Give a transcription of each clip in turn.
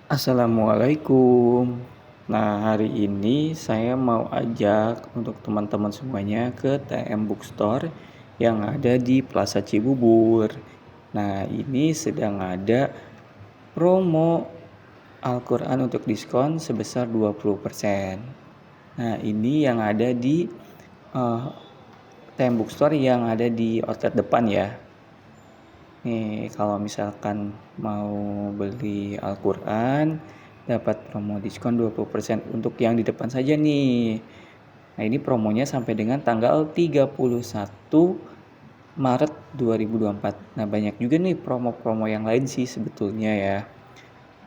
Assalamualaikum. Nah, hari ini saya mau ajak untuk teman-teman semuanya ke TM Bookstore yang ada di Plaza Cibubur. Nah, ini sedang ada promo Al-Quran untuk diskon sebesar 20%. Nah, ini yang ada di TM Bookstore yang ada di outlet depan ya. Nih, kalau misalkan mau beli Al-Quran, dapat promo diskon 20% untuk yang di depan saja nih. Nah, ini promonya sampai dengan tanggal 31 Maret 2024. Nah, banyak juga nih promo-promo yang lain sih sebetulnya ya.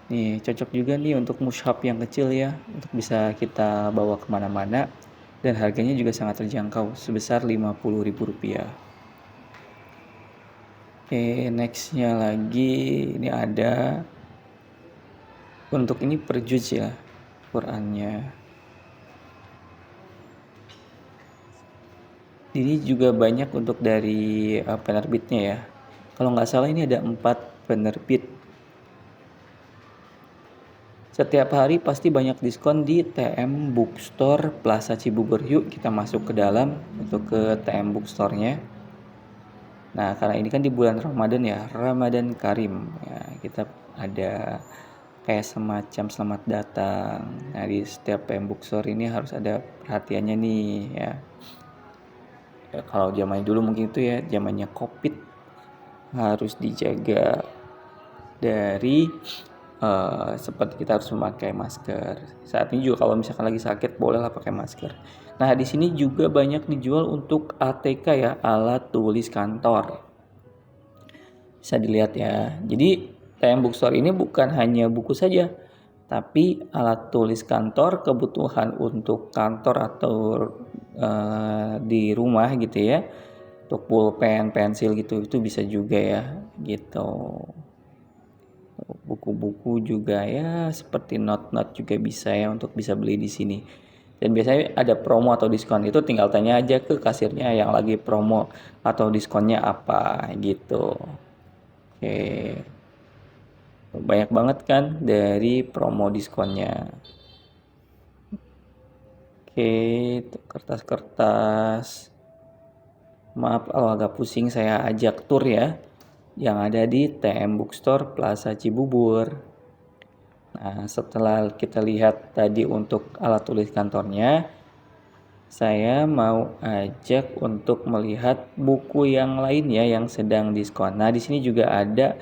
Nih, cocok juga nih untuk mushaf yang kecil ya, untuk bisa kita bawa kemana-mana. Dan harganya juga sangat terjangkau, sebesar Rp50.000. Oke, nextnya lagi ini ada untuk ini per juz ya Qurannya. Ini juga banyak untuk dari penerbitnya ya. Kalau nggak salah ini ada 4 penerbit. Setiap hari pasti banyak diskon di TM Bookstore Plaza Cibubur. Yuk kita masuk ke dalam untuk ke TM Bookstore-nya. Nah, karena ini kan di bulan Ramadan ya, Ramadan Karim. Ya, kita ada kayak semacam selamat datang. Nah, di setiap PM Bookstore ini harus ada perhatiannya nih ya. Ya, kalau zamannya dulu mungkin itu ya, zamannya Covid, harus dijaga dari seperti kita harus memakai masker. Saat ini juga kalau misalkan lagi sakit bolehlah pakai masker. Nah, di sini juga banyak dijual untuk ATK ya, alat tulis kantor. Bisa dilihat ya. Jadi TM Bookstore ini bukan hanya buku saja, tapi alat tulis kantor, kebutuhan untuk kantor atau di rumah gitu ya. Untuk pulpen, pensil gitu itu bisa juga ya gitu. Buku-buku juga ya seperti not-not juga bisa ya untuk bisa beli di sini. Dan biasanya ada promo atau diskon, itu tinggal tanya aja ke kasirnya yang lagi promo atau diskonnya apa gitu. Oke. Banyak banget kan dari promo diskonnya. Oke, kertas-kertas. Maaf kalau agak pusing, saya ajak tur ya. Yang ada di TM Bookstore Plaza Cibubur. Nah, setelah kita lihat tadi untuk alat tulis kantornya, saya mau ajak untuk melihat buku yang lain ya yang sedang diskon. Nah, di sini juga ada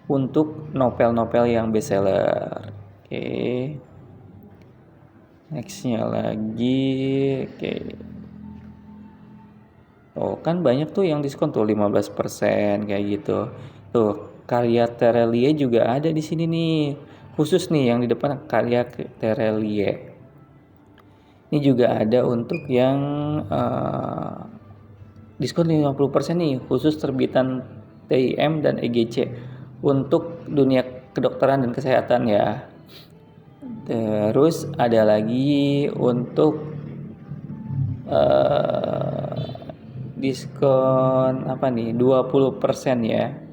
untuk novel-novel yang bestseller. Oke. Nextnya lagi. Oke. Oh, kan banyak tuh yang diskon tuh 15% kayak gitu. Tuh, karya Terelie juga ada di sini nih. Khusus nih yang di depan karya Terelie. Ini juga ada untuk yang diskon 50% nih, khusus terbitan TIM dan EGC untuk dunia kedokteran dan kesehatan ya. Terus ada lagi untuk diskon apa nih 20% ya.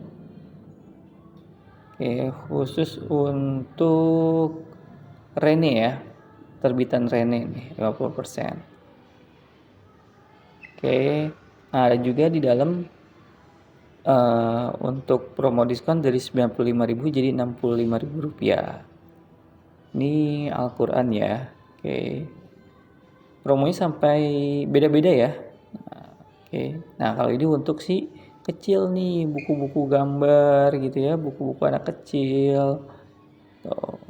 Oke, khusus untuk Rene ya. Terbitan Rene nih 50%. Oke. Nah, ada juga di dalam untuk promo diskon dari 95.000 jadi Rp65.000. Ini Al-Quran ya. Oke. Promonya sampai beda-beda ya. Nah, oke. Nah, kalau ini untuk si kecil nih, buku-buku gambar gitu ya, buku-buku anak kecil. Tuh.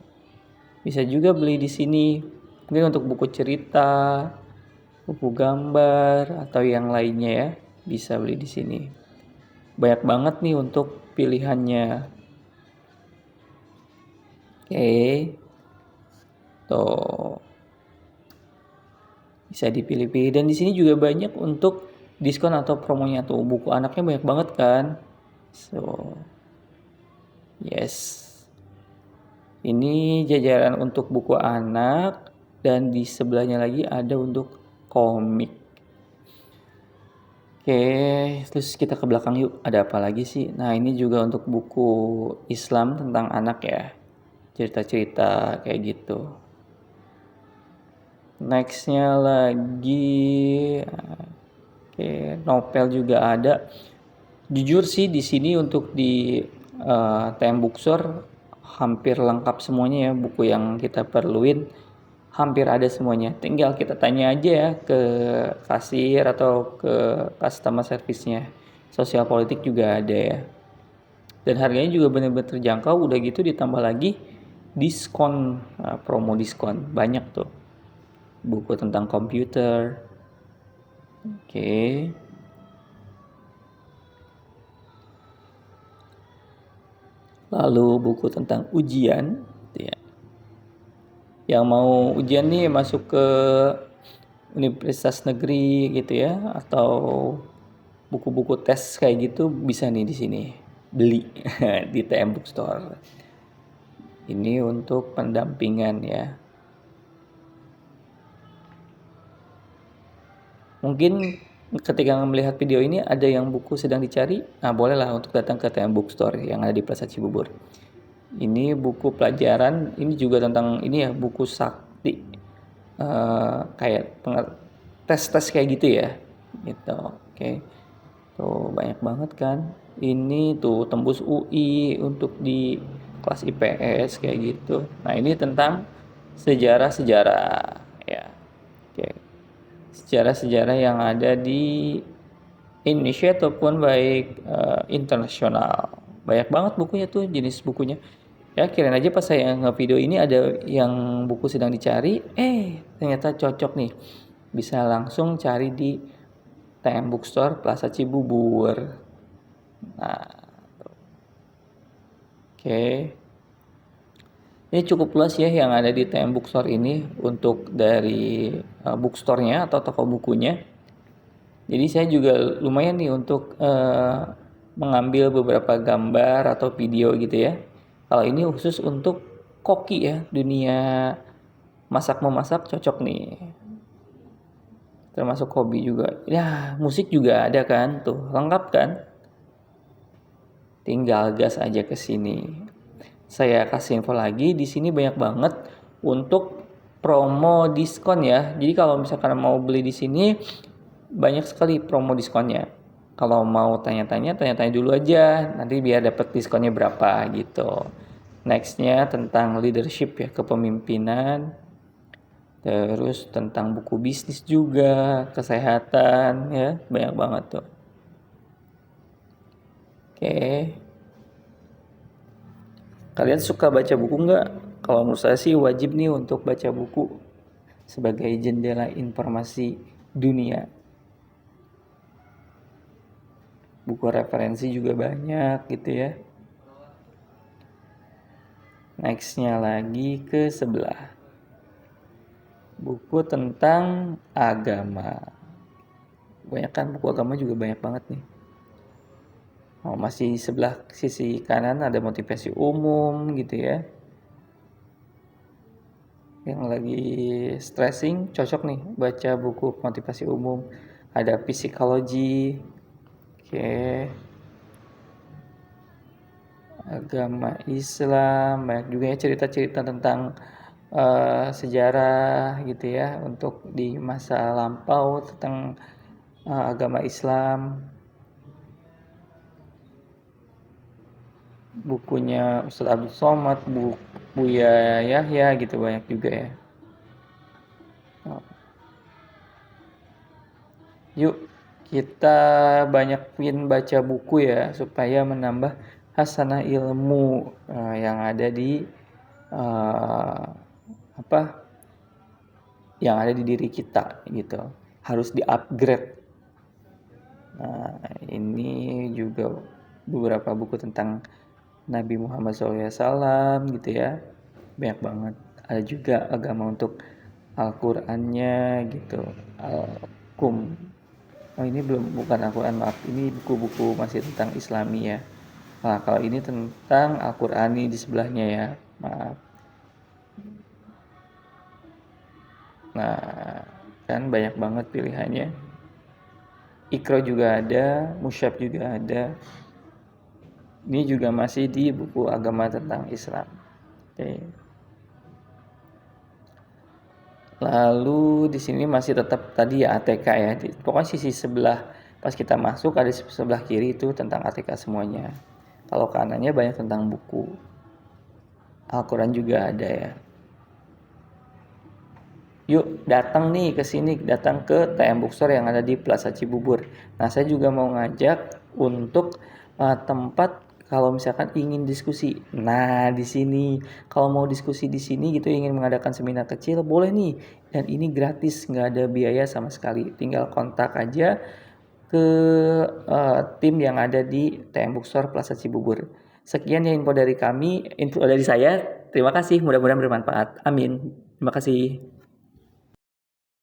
Bisa juga beli di sini. Mungkin untuk buku cerita, buku gambar atau yang lainnya ya, bisa beli di sini. Banyak banget nih untuk pilihannya. Oke. Tuh. Bisa dipilih-pilih dan di sini juga banyak untuk diskon atau promonya tuh. Buku anaknya banyak banget kan. So, yes. Ini jajaran untuk buku anak dan di sebelahnya lagi ada untuk komik. Oke, terus kita ke belakang yuk. Ada apa lagi sih? Nah, ini juga untuk buku Islam tentang anak ya. cerita-cerita kayak gitu. Nextnya lagi, novel juga ada. Jujur sih di sini untuk di TM Bookstore hampir lengkap semuanya ya, buku yang kita perluin hampir ada semuanya. Tinggal kita tanya aja ya ke kasir atau ke customer service-nya. Sosial politik juga ada ya. Dan harganya juga benar-benar terjangkau. Udah gitu ditambah lagi diskon, promo diskon banyak tuh. Buku tentang komputer. Oke. Lalu buku tentang ujian, ya. Yang mau ujian nih masuk ke universitas negeri gitu ya, atau buku-buku tes kayak gitu bisa nih di sini beli di TM Bookstore. Ini untuk pendampingan ya. Mungkin ketika melihat video ini ada yang buku sedang dicari, nah bolehlah untuk datang ke TM Bookstore yang ada di Plaza Cibubur. Ini buku pelajaran, ini juga tentang ini ya, buku sakti, kayak tes-tes kayak gitu ya, gitu. Oke, tuh banyak banget kan. Ini tuh tembus UI untuk di kelas IPS kayak gitu. Nah ini tentang sejarah-sejarah ya. Oke, sejarah-sejarah yang ada di Indonesia ataupun baik internasional. Banyak banget bukunya tuh, jenis bukunya. Ya kirain aja pas saya nge-video ini ada yang buku sedang dicari, ternyata cocok nih. Bisa langsung cari di TM Bookstore Plaza Cibubur. Nah, oke. Ini cukup luas ya yang ada di TM Bookstore ini untuk dari bookstore-nya atau toko bukunya. Jadi saya juga lumayan nih untuk mengambil beberapa gambar atau video gitu ya. Kalau ini khusus untuk koki ya, dunia masak-memasak cocok nih. Termasuk hobi juga. Ya, musik juga ada kan, tuh lengkap kan? Tinggal gas aja ke sini. Saya kasih info lagi, di sini banyak banget untuk promo diskon ya. Jadi kalau misalkan mau beli di sini banyak sekali promo diskonnya. Kalau mau tanya-tanya dulu aja, nanti biar dapat diskonnya berapa gitu. Nextnya tentang leadership ya, kepemimpinan. Terus tentang buku bisnis juga, kesehatan ya, banyak banget tuh. Oke. Kalian suka baca buku nggak? Kalau menurut saya sih wajib nih untuk baca buku sebagai jendela informasi dunia. Buku referensi juga banyak gitu ya. Nextnya lagi ke sebelah. Buku tentang agama. Banyak kan buku agama juga banyak banget nih. Masih sebelah sisi kanan ada motivasi umum gitu ya. Yang lagi stressing cocok nih baca buku motivasi umum. Ada psikologi. Oke. Agama Islam, banyak juga ya cerita-cerita tentang sejarah gitu ya untuk di masa lampau tentang agama Islam. Bukunya Ustaz Abdul Somad, Buya Yahya gitu banyak juga ya. Yuk kita banyakin baca buku ya supaya menambah hasanah ilmu yang ada di yang ada di diri kita gitu. Harus di-upgrade. Nah, ini juga beberapa buku tentang Nabi Muhammad SAW gitu ya. Banyak banget. Ada juga agama untuk Al-Qur'annya gitu. Al-Qum. Oh ini bukan Al-Qur'an, maaf. Ini buku-buku masih tentang Islami ya. Nah kalau ini tentang Al-Qur'ani di sebelahnya ya. Maaf. Nah kan banyak banget pilihannya. Iqra juga ada, Musyab juga ada. Ini juga masih di buku agama tentang Islam. Oke. Lalu di sini masih tetap tadi ya ATK ya. Pokoknya sisi sebelah pas kita masuk ada sebelah kiri itu tentang ATK semuanya. Kalau kanannya banyak tentang buku. Al-Quran juga ada ya. Yuk datang nih ke sini, datang ke TM Bookstore yang ada di Plaza Cibubur. Nah, saya juga mau ngajak untuk tempat kalau misalkan ingin diskusi. Nah, di sini kalau mau diskusi di sini gitu ingin mengadakan seminar kecil boleh nih. Dan ini gratis, nggak ada biaya sama sekali. Tinggal kontak aja ke tim yang ada di TM Bookstore Plaza Cibubur. Sekian ya info dari kami, info dari saya. Terima kasih, mudah-mudahan bermanfaat. Amin. Terima kasih.